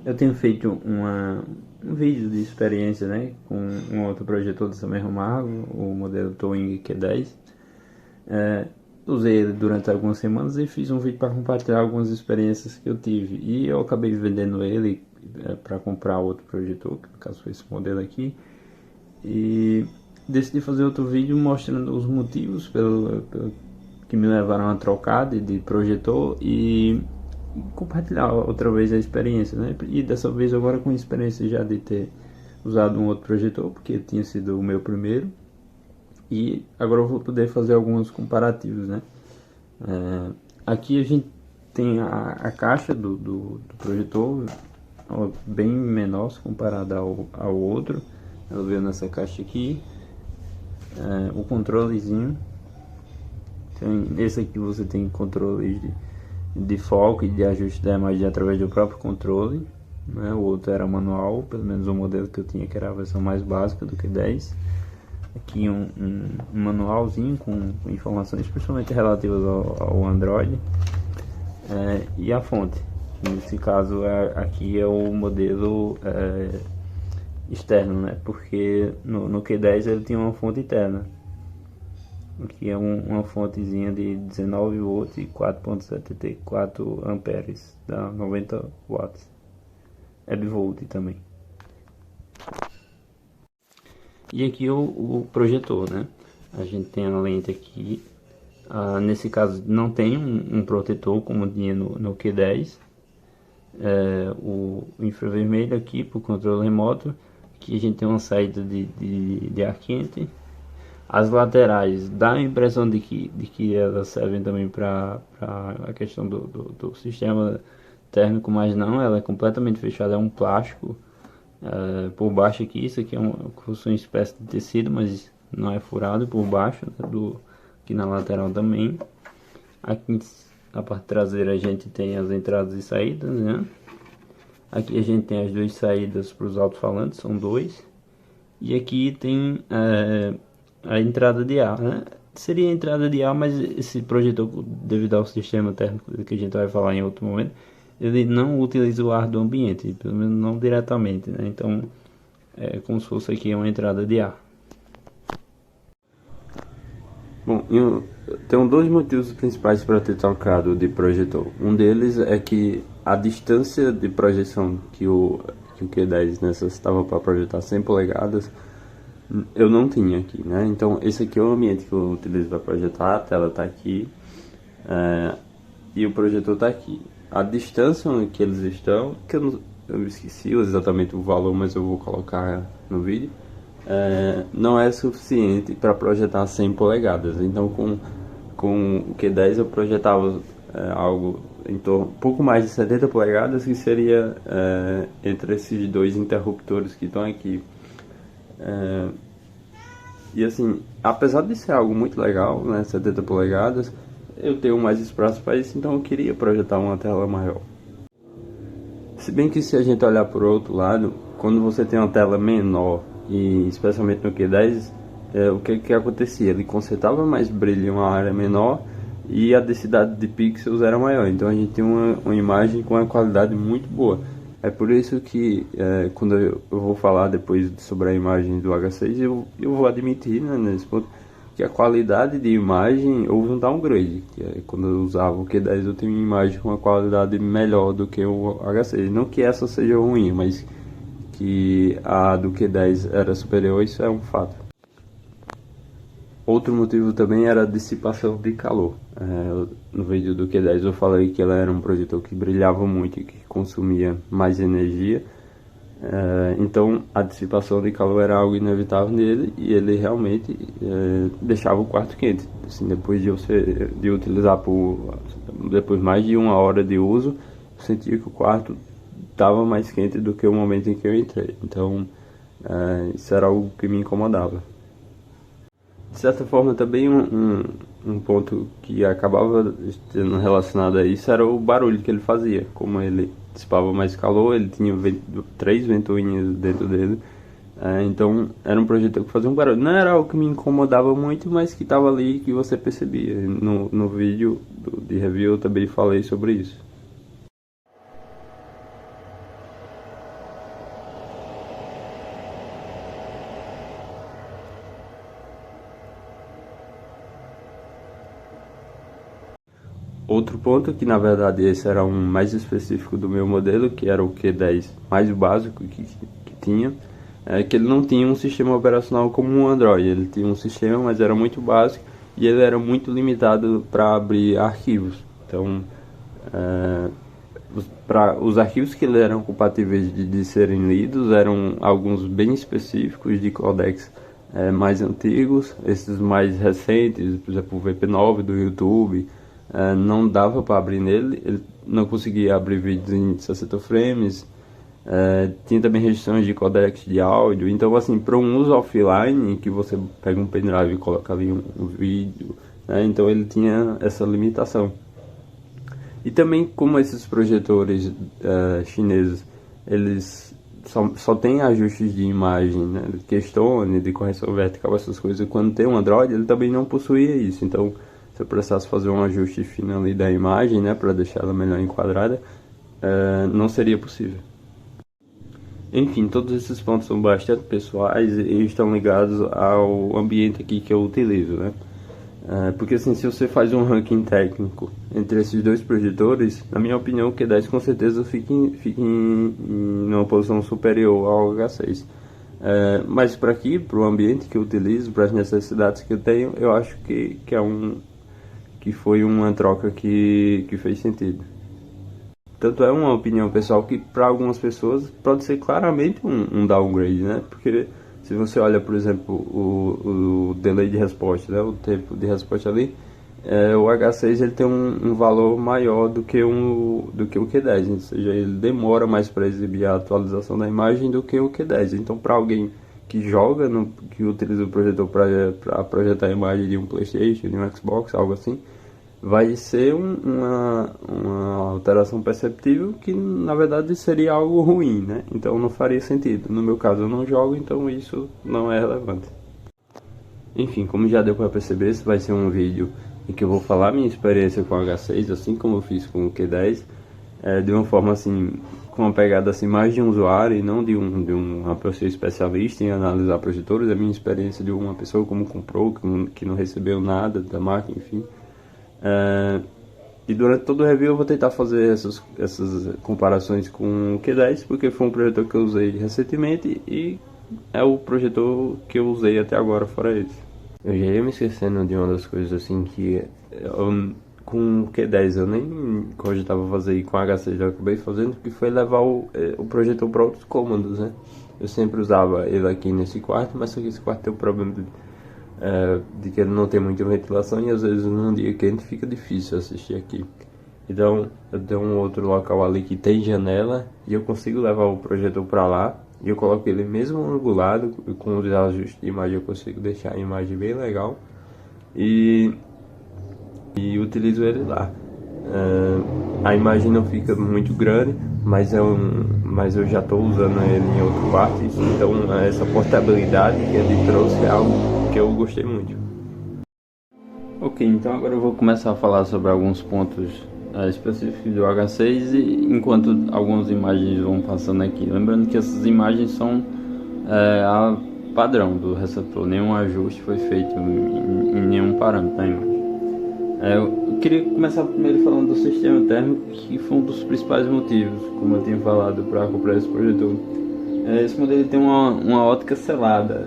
Eu tenho feito um vídeo de experiência, né, com um outro projetor dessa mesma marca, o modelo Twing Q10. Usei ele durante algumas semanas e fiz um vídeo para compartilhar algumas experiências que eu tive. E eu acabei vendendo ele para comprar outro projetor, que no caso foi esse modelo aqui. E decidi fazer outro vídeo mostrando os motivos que me levaram a trocar de projetor e compartilhar outra vez a experiência, né? E dessa vez agora com a experiência já de ter usado um outro projetor, porque tinha sido o meu primeiro. E agora eu vou poder fazer alguns comparativos, né? Aqui a gente tem a caixa do projetor, bem menor se comparada ao outro. Ela veio nessa caixa aqui. O controlezinho. Então, esse aqui você tem controle de foco e de ajuste da imagem através do próprio controle, né? O outro era manual, pelo menos o modelo que eu tinha, que era a versão mais básica do que 10. Aqui um manualzinho com informações principalmente relativas ao Android, e a fonte. Nesse caso aqui é o modelo externo, né? Porque no Q10 ele tinha uma fonte interna. Aqui é uma fontezinha de 19 volts e 4.74 amperes, dá 90 watts. É bivolt também. E aqui o projetor, né? A gente tem a lente aqui. Nesse caso não tem um protetor como tinha no Q10. O infravermelho aqui para o controle remoto. Aqui a gente tem uma saída de ar quente. As laterais dá a impressão de que elas servem também para a questão do sistema térmico, mas não, ela é completamente fechada, é um plástico por baixo aqui. Isso aqui é uma espécie de tecido, mas não é furado por baixo, né, aqui na lateral também. Aqui na parte traseira a gente tem as entradas e saídas, né? Aqui a gente tem as duas saídas para os alto-falantes, são dois. E aqui tem a entrada de ar, né? Seria a entrada de ar, mas esse projetor, devido ao sistema térmico que a gente vai falar em outro momento, ele não utiliza o ar do ambiente, pelo menos não diretamente, né? Então é como se fosse aqui uma entrada de ar. Bom, eu tenho dois motivos principais para ter trocado de projetor. Um deles é que a distância de projeção que o Q10 necessitava para projetar 100 polegadas eu não tinha aqui, né? Então esse aqui é o ambiente que eu utilizo para projetar. A tela está aqui, e o projetor está aqui. A distância que eles estão, que eu esqueci exatamente o valor, mas eu vou colocar no vídeo, não é suficiente para projetar 100 polegadas. Então com o Q10 eu projetava algo em torno pouco mais de 70 polegadas, que seria entre esses dois interruptores que estão aqui. E assim, apesar de ser algo muito legal, né, 70 polegadas, eu tenho mais espaço para isso, então eu queria projetar uma tela maior. Se bem que se a gente olhar por outro lado, quando você tem uma tela menor, e especialmente no Q10, o que acontecia? Ele concentrava mais brilho em uma área menor e a densidade de pixels era maior, então a gente tem uma imagem com uma qualidade muito boa. É por isso que quando eu vou falar depois sobre a imagem do H6, eu vou admitir, né, nesse ponto, que a qualidade de imagem houve um downgrade. Que quando eu usava o Q10 eu tenho uma imagem com uma qualidade melhor do que o H6. Não que essa seja ruim, mas que a do Q10 era superior, isso é um fato. Outro motivo também era a dissipação de calor. No vídeo do Q10 eu falei que ela era um projetor que brilhava muito e que consumia mais energia. Então a dissipação de calor era algo inevitável nele, e ele realmente deixava o quarto quente. Assim, depois de utilizar depois mais de 1 hora de uso, eu sentia que o quarto estava mais quente do que o momento em que eu entrei. Então isso era algo que me incomodava. De certa forma, também um ponto que acabava sendo relacionado a isso era o barulho que ele fazia. Como ele dissipava mais calor, ele tinha 3 ventoinhas dentro dele. Então era um projetor que fazia um barulho. Não era algo que me incomodava muito, mas que estava ali, que você percebia. No vídeo de review eu também falei sobre isso. Outro ponto, que na verdade esse era um mais específico do meu modelo, que era o Q10 mais básico que tinha, é que ele não tinha um sistema operacional como um Android. Ele tinha um sistema, mas era muito básico e ele era muito limitado para abrir arquivos. Então, os arquivos que ele eram compatíveis de serem lidos eram alguns bem específicos de codecs mais antigos. Esses mais recentes, por exemplo o VP9 do YouTube, não dava para abrir nele. Ele não conseguia abrir vídeos em 60 frames. Tinha também restrições de codecs de áudio. Então, assim, para um uso offline, que você pega um pendrive e coloca ali um vídeo, né? Então ele tinha essa limitação. E também, como esses projetores chineses, eles só tem ajustes de imagem, né? De Keystone, de correção vertical, essas coisas. Quando tem um Android, ele também não possuía isso. Então, se eu precisasse fazer um ajuste fino ali da imagem, né, para deixar ela melhor enquadrada, não seria possível. Enfim, todos esses pontos são bastante pessoais e estão ligados ao ambiente aqui que eu utilizo, né? Porque assim, se você faz um ranking técnico entre esses dois projetores, na minha opinião o Q10 com certeza fica em uma posição superior ao H6. Mas para aqui, para o ambiente que eu utilizo, para as necessidades que eu tenho, eu acho que foi uma troca que fez sentido. Tanto é uma opinião pessoal que para algumas pessoas pode ser claramente um downgrade, né? Porque se você olha, por exemplo, o delay de resposta, né? O tempo de resposta ali, o H6 ele tem um valor maior do que o Q10, ou seja, ele demora mais para exibir a atualização da imagem do que o Q10. Então, para alguém que joga, que utiliza o projetor para projetar a imagem de um PlayStation, de um Xbox, algo assim, vai ser uma alteração perceptível que na verdade seria algo ruim, né? Então não faria sentido. No meu caso eu não jogo, então isso não é relevante. Enfim, como já deu para perceber, esse vai ser um vídeo em que eu vou falar minha experiência com o H6, assim como eu fiz com o Q10, de uma forma assim, com uma pegada assim mais de um usuário e não de uma pessoa especialista em analisar projetores. A minha experiência de uma pessoa como comprou, que não recebeu nada da máquina, enfim. E durante todo o review eu vou tentar fazer essas comparações com o Q10, porque foi um projetor que eu usei recentemente e é o projetor que eu usei até agora, fora esse. Eu já ia me esquecendo de uma das coisas assim que com o Q10 eu nem cogitava fazer, e com o H6 eu acabei fazendo, que foi levar o projetor para outros cômodos, né? Eu sempre usava ele aqui nesse quarto, mas só que esse quarto tem o problema de que ele não tem muita ventilação e às vezes num dia quente fica difícil assistir aqui. Então eu tenho um outro local ali que tem janela e eu consigo levar o projetor para lá e eu coloco ele mesmo angulado, com os ajustes de imagem eu consigo deixar a imagem bem legal e utilizo ele lá. A imagem não fica muito grande, mas eu já estou usando ele em outro quarto, então essa portabilidade que ele trouxe é algo que eu gostei muito. Ok, então agora eu vou começar a falar sobre alguns pontos específicos do H6 enquanto algumas imagens vão passando aqui. Lembrando que essas imagens são a padrão do receptor, nenhum ajuste foi feito em nenhum parâmetro da imagem. Eu queria começar primeiro falando do sistema térmico, que foi um dos principais motivos, como eu tinha falado, para comprar esse projetor. Esse modelo tem uma ótica selada.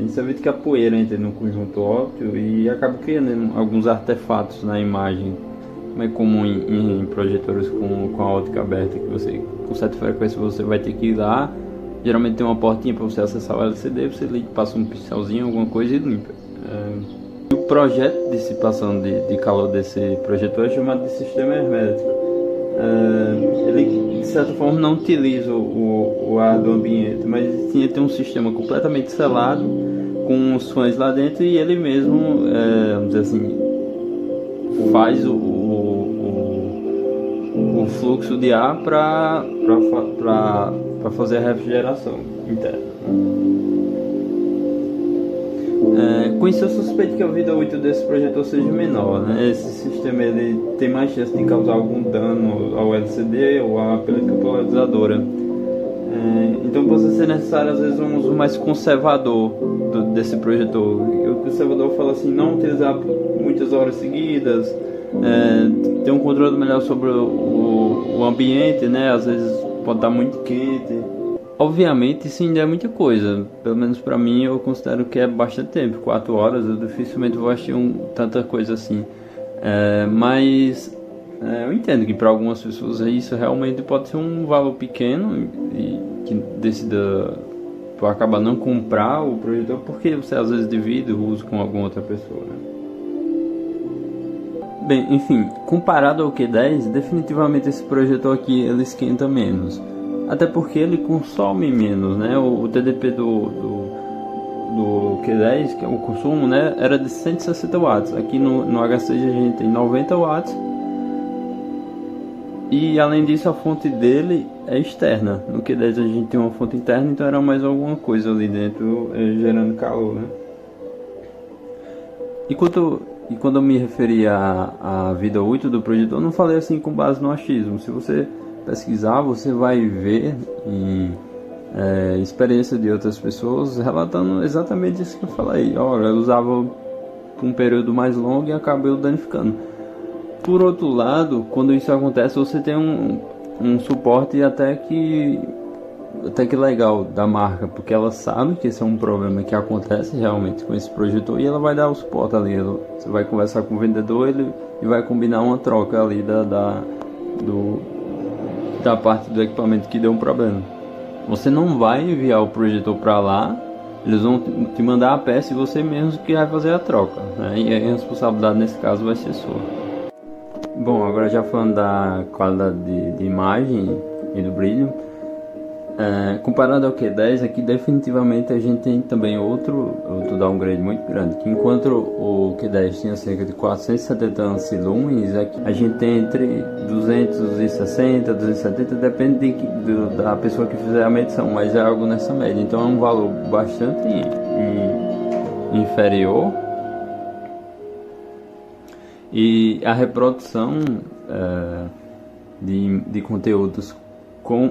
Isso evita que a poeira entre no conjunto óptico e acaba criando alguns artefatos na imagem, como é comum em projetores com a ótica aberta, que você, com certa frequência, você vai ter que ir lá. Geralmente tem uma portinha para você acessar o LCD, você passa um pincelzinho, alguma coisa e limpa. O projeto de dissipação de calor desse projetor é chamado de sistema hermético. Ele de certa forma não utiliza o ar do ambiente, mas tem um sistema completamente selado com os fãs lá dentro e ele mesmo, vamos dizer assim, faz o fluxo de ar para fazer a refrigeração interna. Com isso eu suspeito que a vida útil desse projetor seja menor, né? Esse sistema ele tem mais chance de causar algum dano ao LCD ou à película polarizadora. Então pode ser necessário às vezes um uso mais conservador desse projetor. O conservador fala assim, não utilizar por muitas horas seguidas, ter um controle melhor sobre o ambiente, né? Às vezes pode estar muito quente. Obviamente isso ainda é muita coisa, pelo menos para mim eu considero que é bastante tempo, 4 horas eu dificilmente vou assistir tanta coisa assim. Mas eu entendo que para algumas pessoas isso realmente pode ser um valor pequeno e que decida por acabar não comprar o projetor porque você às vezes divide o uso com alguma outra pessoa, né? Bem, enfim, comparado ao Q10, definitivamente esse projetor aqui ele esquenta menos, até porque ele consome menos, né? O TDP do Q10, que é o consumo, né, era de 160 watts. Aqui no H6 a gente tem 90 watts. E além disso a fonte dele é externa. No Q10 a gente tem uma fonte interna, então era mais alguma coisa ali dentro gerando calor, né? E quando eu me referi à vida útil do projetor, eu não falei assim com base no achismo. Se você pesquisar, você vai ver em experiência de outras pessoas relatando exatamente isso que eu falei. Olha, eu usava por um período mais longo e acabei danificando. Por outro lado, quando isso acontece, você tem um suporte até que legal da marca, porque ela sabe que esse é um problema que acontece realmente com esse projetor e ela vai dar o suporte ali. Você vai conversar com o vendedor e vai combinar uma troca ali da parte do equipamento que deu um problema. Você não vai enviar o projetor para lá, eles vão te mandar a peça e você mesmo que vai fazer a troca, né? E a responsabilidade nesse caso vai ser sua. Bom, agora já falando da qualidade de imagem e do brilho, comparado ao Q10, aqui definitivamente a gente tem também outro downgrade muito grande, que enquanto o Q10 tinha cerca de 470 ampsilumens, aqui a gente tem entre 260 270, depende da pessoa que fizer a medição, mas é algo nessa média, então é um valor bastante inferior. E a reprodução de conteúdos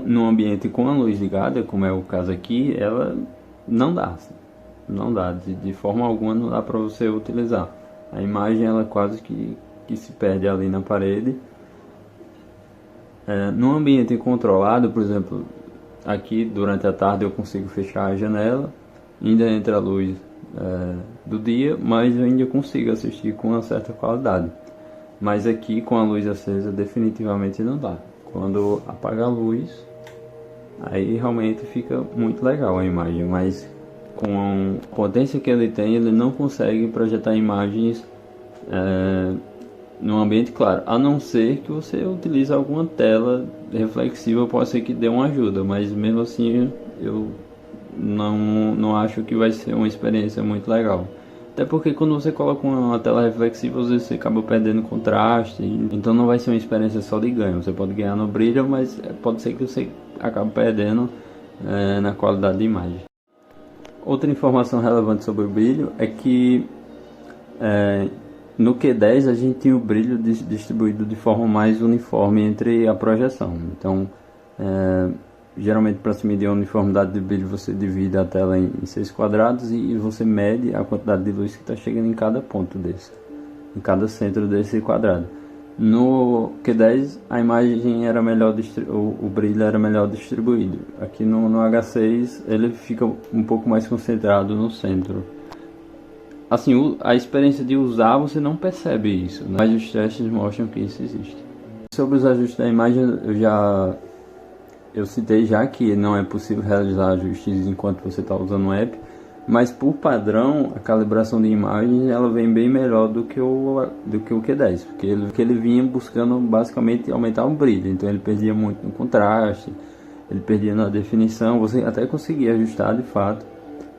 no ambiente com a luz ligada, como é o caso aqui, ela não dá de forma alguma, não dá para você utilizar. A imagem ela quase que se perde ali na parede. No ambiente controlado, por exemplo, aqui durante a tarde eu consigo fechar a janela, ainda entra a luz do dia, mas eu ainda consigo assistir com uma certa qualidade. Mas aqui com a luz acesa definitivamente não dá. Quando apaga a luz, aí realmente fica muito legal a imagem, mas com a potência que ele tem, ele não consegue projetar imagens no ambiente claro, a não ser que você utilize alguma tela reflexiva, pode ser que dê uma ajuda, mas mesmo assim eu não acho que vai ser uma experiência muito legal. Até porque quando você coloca uma tela reflexiva, às vezes você acaba perdendo contraste, então não vai ser uma experiência só de ganho. Você pode ganhar no brilho, mas pode ser que você acabe perdendo na qualidade de imagem. Outra informação relevante sobre o brilho é que no Q10 a gente tem o brilho distribuído de forma mais uniforme entre a projeção. Então, geralmente para se medir a uniformidade de brilho você divide a tela em 6 quadrados e você mede a quantidade de luz que está chegando em cada ponto desse, em cada centro desse quadrado. No Q10 a imagem era melhor, o brilho era melhor distribuído. Aqui no H6 ele fica um pouco mais concentrado no centro. Assim, a experiência de usar você não percebe isso, né? Mas os testes mostram que isso existe. Sobre os ajustes da imagem eu citei já que não é possível realizar ajustes enquanto você está usando o app, mas por padrão a calibração de imagens ela vem bem melhor do que o Q10, porque ele vinha buscando basicamente aumentar o brilho, então ele perdia muito no contraste, ele perdia na definição, você até conseguia ajustar de fato,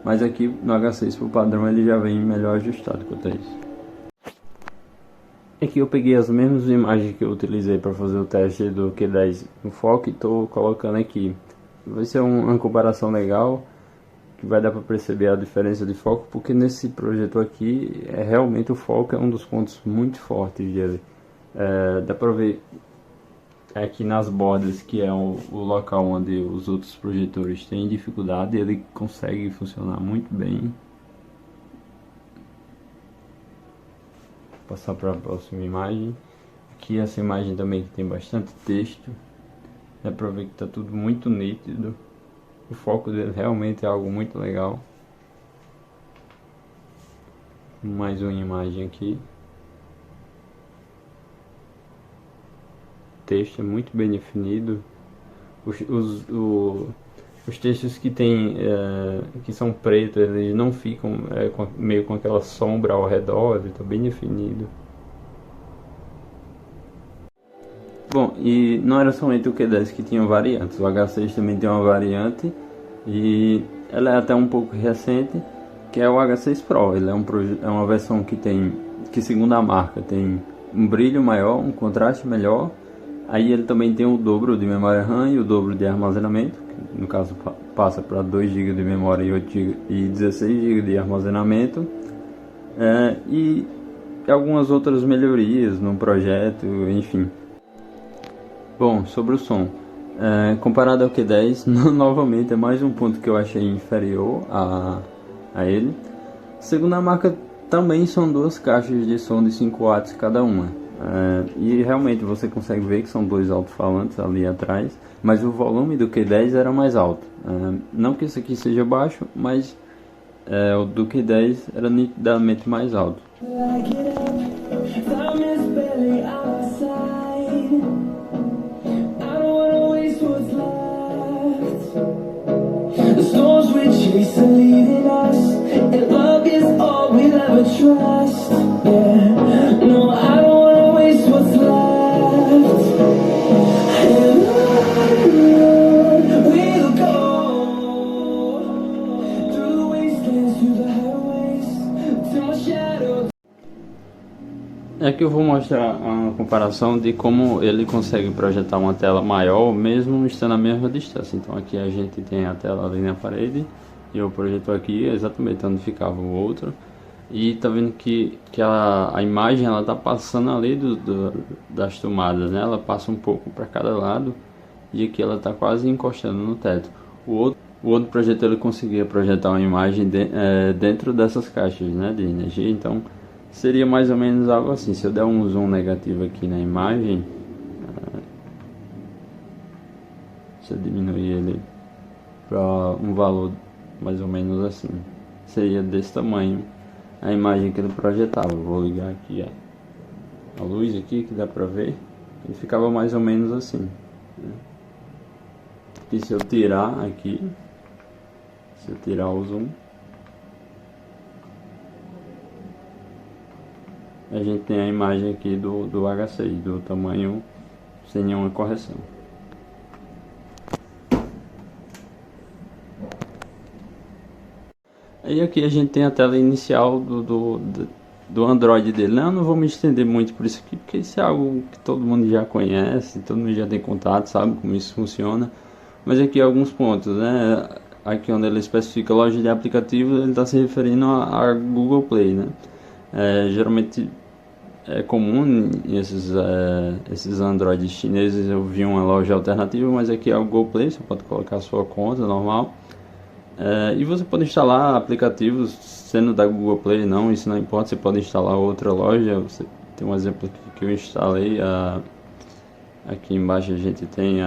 mas aqui no H6 por padrão ele já vem melhor ajustado quanto a isso. Aqui eu peguei as mesmas imagens que eu utilizei para fazer o teste do Q10 no foco e estou colocando aqui. Vai ser uma comparação legal, que vai dar para perceber a diferença de foco, porque nesse projetor aqui realmente o foco é um dos pontos muito fortes dele. Dá para ver aqui nas bordas, que é o local onde os outros projetores têm dificuldade, ele consegue funcionar muito bem. Passar para a próxima imagem. Aqui essa imagem também que tem bastante texto. Dá pra ver que tá tudo muito nítido. O foco dele realmente é algo muito legal. Mais uma imagem aqui. O texto é muito bem definido. Os textos que tem que são pretos, eles não ficam meio com aquela sombra ao redor, ele está bem definido. Bom, e não era somente o Q10 que tinha variantes, o H6 também tem uma variante e ela é até um pouco recente, que é o H6 Pro. Ele é uma versão que segundo a marca tem um brilho maior, um contraste melhor. Aí ele também tem o dobro de memória RAM e o dobro de armazenamento, que no caso passa para 2 GB de memória e 8 GB e 16 GB de armazenamento. E algumas outras melhorias no projeto, enfim. Bom, sobre o som. Comparado ao Q10, novamente é mais um ponto que eu achei inferior a ele. Segundo a marca, também são duas caixas de som de 5 watts cada uma. E realmente você consegue ver que são dois alto-falantes ali atrás, mas o volume do Q10 era mais alto. Não que isso aqui seja baixo, mas o do Q10 era nitidamente mais alto. Aqui eu vou mostrar uma comparação de como ele consegue projetar uma tela maior mesmo estando à mesma distância. Então aqui a gente tem a tela ali na parede e o projetor aqui exatamente onde ficava o outro. E tá vendo que a imagem ela tá passando ali das tomadas, né? Ela passa um pouco para cada lado e aqui ela tá quase encostando no teto. O outro projetor ele conseguia projetar uma imagem dentro dessas caixas, né, de energia. Então seria mais ou menos algo assim. Se eu der um zoom negativo aqui na imagem, se eu diminuir ele para um valor mais ou menos assim, seria desse tamanho a imagem que ele projetava. Vou ligar aqui a luz aqui que dá para ver. Ele ficava mais ou menos assim, né? E se eu tirar aqui, se eu tirar o zoom, a gente tem a imagem aqui do H6, do tamanho sem nenhuma correção. E aqui a gente tem a tela inicial do Android dele. Eu não vou me estender muito por isso aqui, porque isso é algo que todo mundo já conhece, todo mundo já tem contato, sabe como isso funciona. Mas aqui alguns pontos, né? Aqui onde ele especifica loja de aplicativos, ele está se referindo a Google Play, né? Geralmente é comum esses Androids chineses eu vi uma loja alternativa, mas aqui é o Google Play, você pode colocar a sua conta normal. E você pode instalar aplicativos sendo da Google Play, não, isso não importa, você pode instalar outra loja. Você tem um exemplo aqui que eu instalei, aqui embaixo a gente tem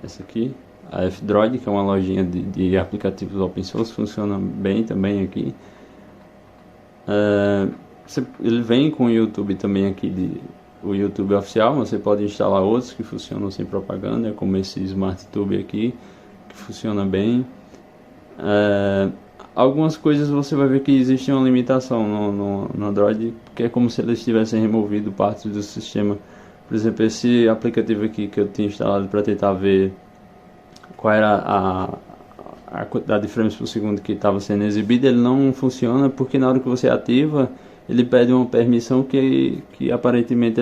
essa aqui, a F-Droid, que é uma lojinha de aplicativos open source, funciona bem também aqui. Ele vem com o YouTube também aqui, o YouTube oficial, mas você pode instalar outros que funcionam sem propaganda, como esse SmartTube aqui, que funciona bem. Algumas coisas você vai ver que existe uma limitação no Android, que é como se eles tivessem removido partes do sistema. Por exemplo, esse aplicativo aqui que eu tinha instalado para tentar ver qual era a quantidade de frames por segundo que estava sendo exibida, ele não funciona porque na hora que você ativa, ele pede uma permissão que aparentemente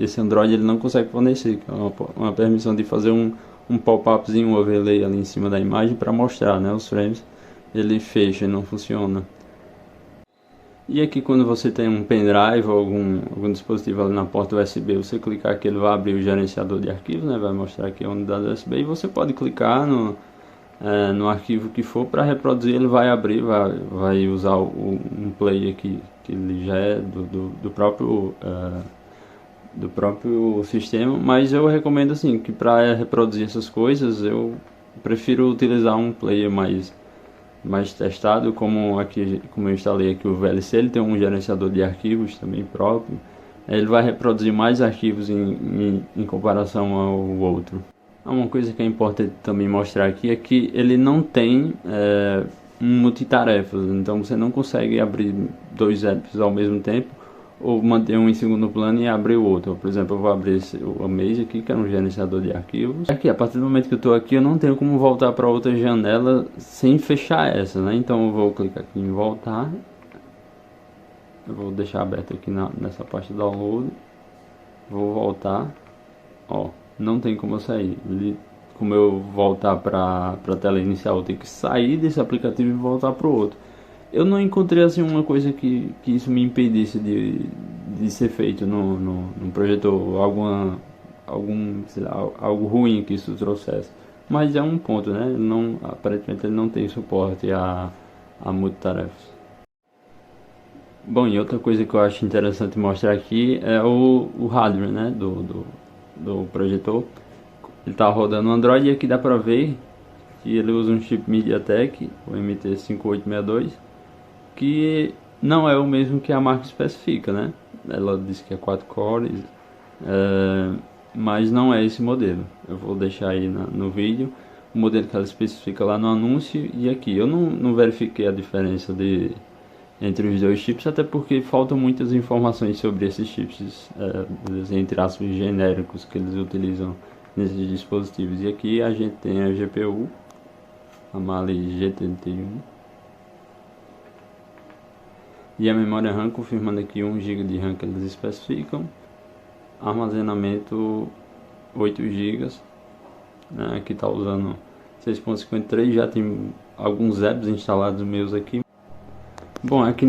esse Android ele não consegue fornecer, que é uma permissão de fazer um pop-upzinho, um overlay ali em cima da imagem para mostrar, né, os frames. Ele fecha e não funciona. E aqui quando você tem um pendrive ou algum dispositivo ali na porta USB, você clicar aqui, ele vai abrir o gerenciador de arquivos, né, vai mostrar aqui a unidade USB, e você pode clicar no arquivo que for para reproduzir. Ele vai abrir, vai usar um play aqui que ele já é do próprio do próprio sistema, mas eu recomendo assim que para reproduzir essas coisas eu prefiro utilizar um player mais testado, como aqui, como eu instalei aqui o VLC. Ele tem um gerenciador de arquivos também próprio. Ele vai reproduzir mais arquivos em comparação ao outro. Uma coisa que é importante também mostrar aqui é que ele não tem multitarefas, então você não consegue abrir dois apps ao mesmo tempo ou manter um em segundo plano e abrir o outro. Por exemplo, eu vou abrir o Amaze aqui, que é um gerenciador de arquivos. Aqui, a partir do momento que eu estou aqui, eu não tenho como voltar para outra janela sem fechar essa, né? Então eu vou clicar aqui em voltar. Eu vou deixar aberto aqui nessa parte do download. Vou voltar. Ó, não tem como eu sair. Como eu voltar para a tela inicial, eu tenho que sair desse aplicativo e voltar para o outro. Eu não encontrei assim uma coisa que isso me impedisse de ser feito no projetor, sei lá, algo ruim que isso trouxesse. Mas é um ponto, né? Aparentemente ele não tem suporte a multitarefas. Bom, e outra coisa que eu acho interessante mostrar aqui é o hardware, né, do projetor. Ele está rodando no Android e aqui dá para ver que ele usa um chip MediaTek, o MT5862, que não é o mesmo que a marca especifica, né? Ela diz que é 4 cores, mas não é esse modelo. Eu vou deixar aí no vídeo o modelo que ela especifica lá no anúncio e aqui. Eu não verifiquei a diferença entre os dois chips, até porque faltam muitas informações sobre esses chips, entre aspas, genéricos que eles utilizam nesses dispositivos. E aqui a gente tem a GPU, a Mali GT31, e a memória RAM, confirmando aqui 1 GB de RAM que eles especificam, armazenamento 8 GB, né? Aqui está usando 6.53, já tem alguns apps instalados meus aqui. Bom, aqui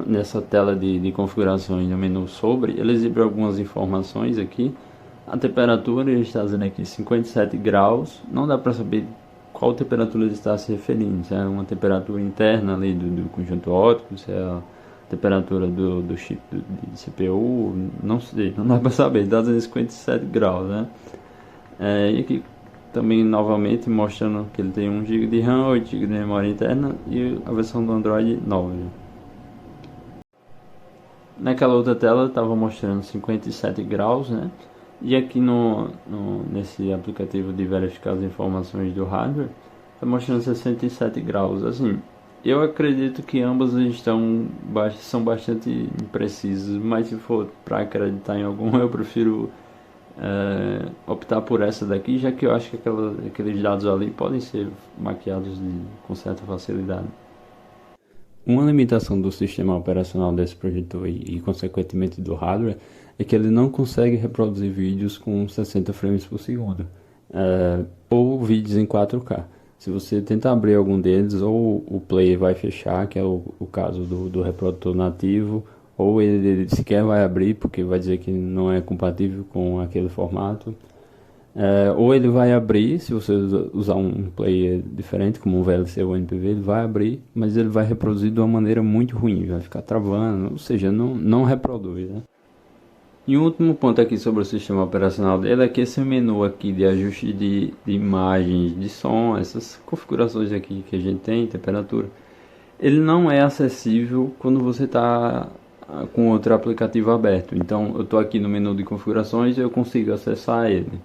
nessa tela de configurações no menu sobre, ele exibe algumas informações aqui. A temperatura, ele está dizendo aqui 57 graus, não dá para saber qual temperatura ele está se referindo, se é uma temperatura interna ali do conjunto óptico, se é a temperatura do chip de CPU, não sei, não dá para saber, está dizendo 57 graus, né? E aqui também novamente mostrando que ele tem 1 GB de RAM, 8 GB de memória interna e a versão do Android 9. Naquela outra tela estava mostrando 57 graus, né? E aqui nesse aplicativo de verificar as informações do hardware, está mostrando 67 graus. Assim, eu acredito que ambas são bastante imprecisas, mas se for para acreditar em algum, eu prefiro optar por essa daqui, já que eu acho que aqueles dados ali podem ser maquiados com certa facilidade. Uma limitação do sistema operacional desse projetor e consequentemente do hardware é que ele não consegue reproduzir vídeos com 60 frames por segundo ou vídeos em 4K. Se você tentar abrir algum deles, ou o player vai fechar, que é o caso do reprodutor nativo, ou ele sequer vai abrir porque vai dizer que não é compatível com aquele formato. Ou ele vai abrir, se você usar um player diferente, como um VLC ou NPV, ele vai abrir, mas ele vai reproduzir de uma maneira muito ruim, vai ficar travando, ou seja, não reproduz, né? E um último ponto aqui sobre o sistema operacional dele é que esse menu aqui de ajuste de imagens, de som, essas configurações aqui que a gente tem, temperatura, ele não é acessível quando você está com outro aplicativo aberto. Então eu estou aqui no menu de configurações e eu consigo acessar ele.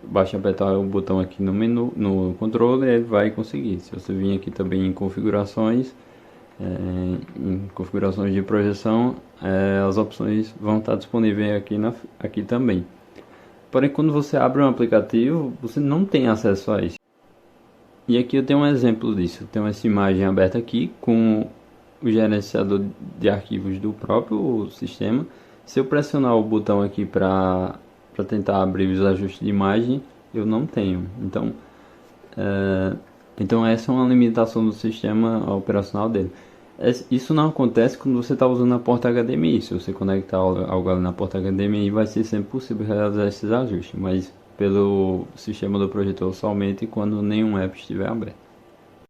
Basta apertar o botão aqui no menu, no controle, ele vai conseguir. Se você vir aqui também em configurações, de projeção, as opções vão estar disponíveis aqui também. Porém, quando você abre um aplicativo, você não tem acesso a isso. E aqui eu tenho um exemplo disso. Eu tenho essa imagem aberta aqui com o gerenciador de arquivos do próprio sistema. Se eu pressionar o botão aqui para tentar abrir os ajustes de imagem, eu não tenho. Então essa é uma limitação do sistema operacional dele. Isso não acontece quando você está usando a porta HDMI. Se você conectar algo ali na porta HDMI, vai ser sempre possível realizar esses ajustes, mas pelo sistema do projetor somente quando nenhum app estiver aberto.